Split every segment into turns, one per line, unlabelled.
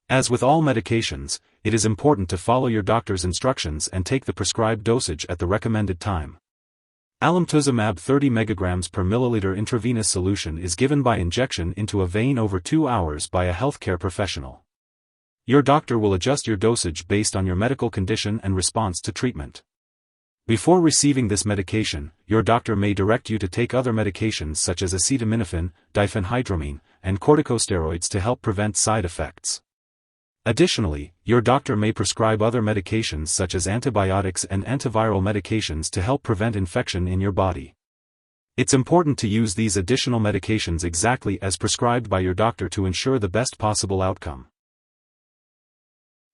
As with all medications, it is important to follow your doctor's instructions and take the prescribed dosage at the recommended time. Alemtuzumab 30 mg per milliliter intravenous solution is given by injection into a vein over 2 hours by a healthcare professional. Your doctor will adjust your dosage based on your medical condition and response to treatment. Before receiving this medication, your doctor may direct you to take other medications such as acetaminophen, diphenhydramine, and corticosteroids to help prevent side effects. Additionally, your doctor may prescribe other medications such as antibiotics and antiviral medications to help prevent infection in your body. It's important to use these additional medications exactly as prescribed by your doctor to ensure the best possible outcome.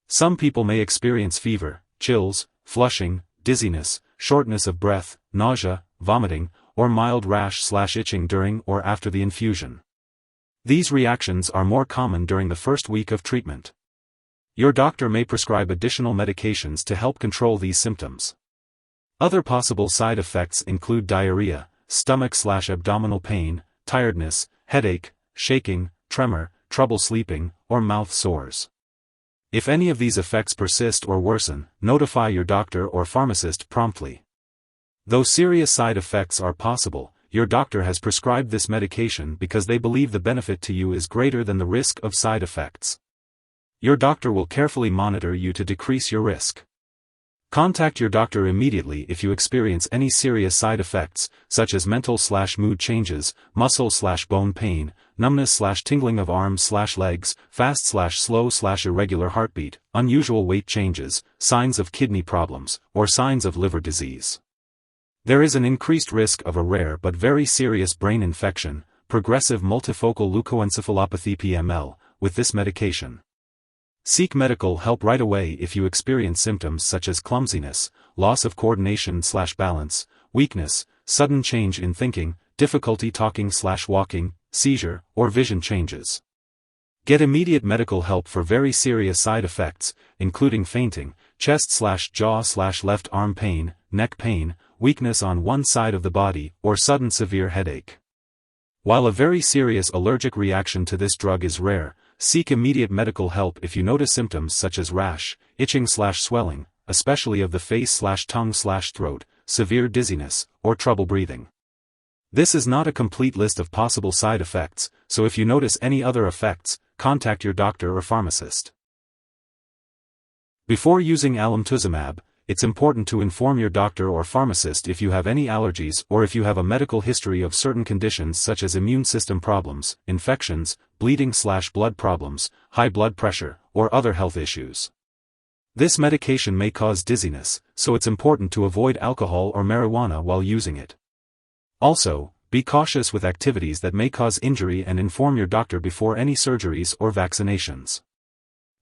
Some people may experience fever, chills, flushing, dizziness, shortness of breath, nausea, vomiting, or mild rash/itching during or after the infusion. These reactions are more common during the first week of treatment. Your doctor may prescribe additional medications to help control these symptoms. Other possible side effects include diarrhea, stomach/abdominal pain, tiredness, headache, shaking, tremor, trouble sleeping, or mouth sores. If any of these effects persist or worsen, notify your doctor or pharmacist promptly. Though serious side effects are possible, your doctor has prescribed this medication because they believe the benefit to you is greater than the risk of side effects. Your doctor will carefully monitor you to decrease your risk. Contact your doctor immediately if you experience any serious side effects, such as mental/mood changes, muscle/bone pain, numbness/tingling of arms/legs, fast/slow/irregular heartbeat, unusual weight changes, signs of kidney problems, or signs of liver disease. There is an increased risk of a rare but very serious brain infection, progressive multifocal leukoencephalopathy (PML), with this medication. Seek medical help right away if you experience symptoms such as clumsiness, loss of coordination/balance, weakness, sudden change in thinking, difficulty talking/walking, seizure, or vision changes. Get immediate medical help for very serious side effects, including fainting, chest/jaw/left arm pain, neck pain, weakness on one side of the body, or sudden severe headache. While a very serious allergic reaction to this drug is rare, seek immediate medical help if you notice symptoms such as rash, itching/swelling, especially of the face/tongue/throat, severe dizziness, or trouble breathing. This is not a complete list of possible side effects, so if you notice any other effects, contact your doctor or pharmacist. Before using alemtuzumab, it's important to inform your doctor or pharmacist if you have any allergies or if you have a medical history of certain conditions such as immune system problems, infections, bleeding/blood problems, high blood pressure, or other health issues. This medication may cause dizziness, so it's important to avoid alcohol or marijuana while using it. Also, be cautious with activities that may cause injury and inform your doctor before any surgeries or vaccinations.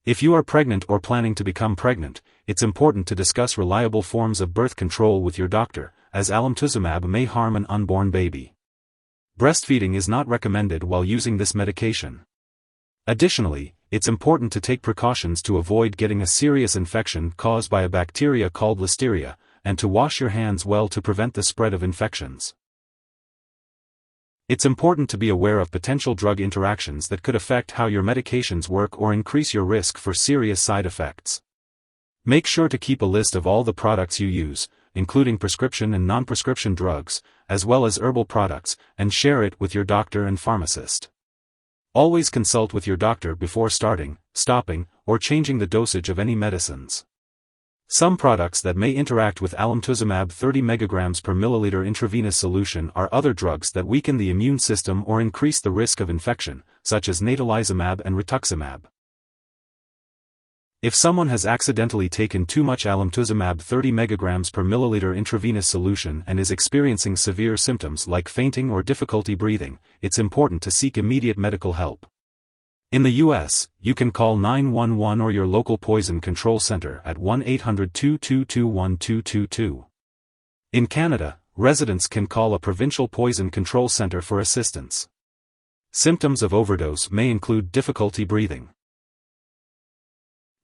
If you are pregnant or planning to become pregnant, it's important to discuss reliable forms of birth control with your doctor, as alemtuzumab may harm an unborn baby. Breastfeeding is not recommended while using this medication. Additionally, it's important to take precautions to avoid getting a serious infection caused by a bacteria called listeria, and to wash your hands well to prevent the spread of infections. It's important to be aware of potential drug interactions that could affect how your medications work or increase your risk for serious side effects. Make sure to keep a list of all the products you use, including prescription and non-prescription drugs, as well as herbal products, and share it with your doctor and pharmacist. Always consult with your doctor before starting, stopping, or changing the dosage of any medicines. Some products that may interact with alemtuzumab 30 mg per milliliter intravenous solution are other drugs that weaken the immune system or increase the risk of infection, such as natalizumab and rituximab. If someone has accidentally taken too much alemtuzumab 30 mg per milliliter intravenous solution and is experiencing severe symptoms like fainting or difficulty breathing, it's important to seek immediate medical help. In the U.S., you can call 911 or your local poison control center at 1-800-222-1222. In Canada, residents can call a provincial poison control center for assistance. Symptoms of overdose may include difficulty breathing.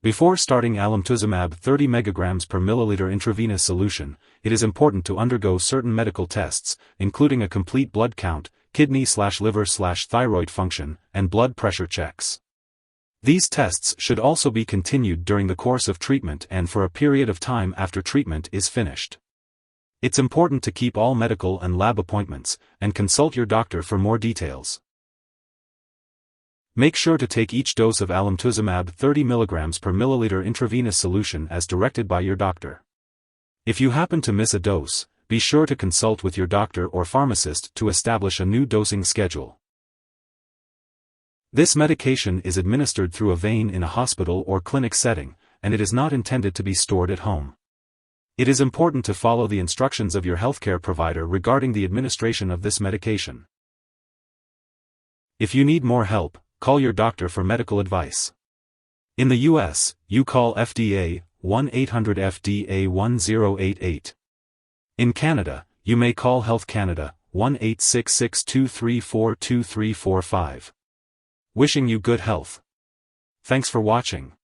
Before starting alemtuzumab 30 mg per milliliter intravenous solution, it is important to undergo certain medical tests, including a complete blood count, kidney/liver/thyroid function, and blood pressure checks. These tests should also be continued during the course of treatment and for a period of time after treatment is finished. It's important to keep all medical and lab appointments, and consult your doctor for more details. Make sure to take each dose of Alemtuzumab 30 mg per milliliter intravenous solution as directed by your doctor. If you happen to miss a dose, be sure to consult with your doctor or pharmacist to establish a new dosing schedule. This medication is administered through a vein in a hospital or clinic setting, and it is not intended to be stored at home. It is important to follow the instructions of your healthcare provider regarding the administration of this medication. If you need more help, call your doctor for medical advice. In the US, you call FDA 1-800-FDA-1088. In Canada, you may call Health Canada 1-866-234-2345. Wishing you good health. Thanks for watching.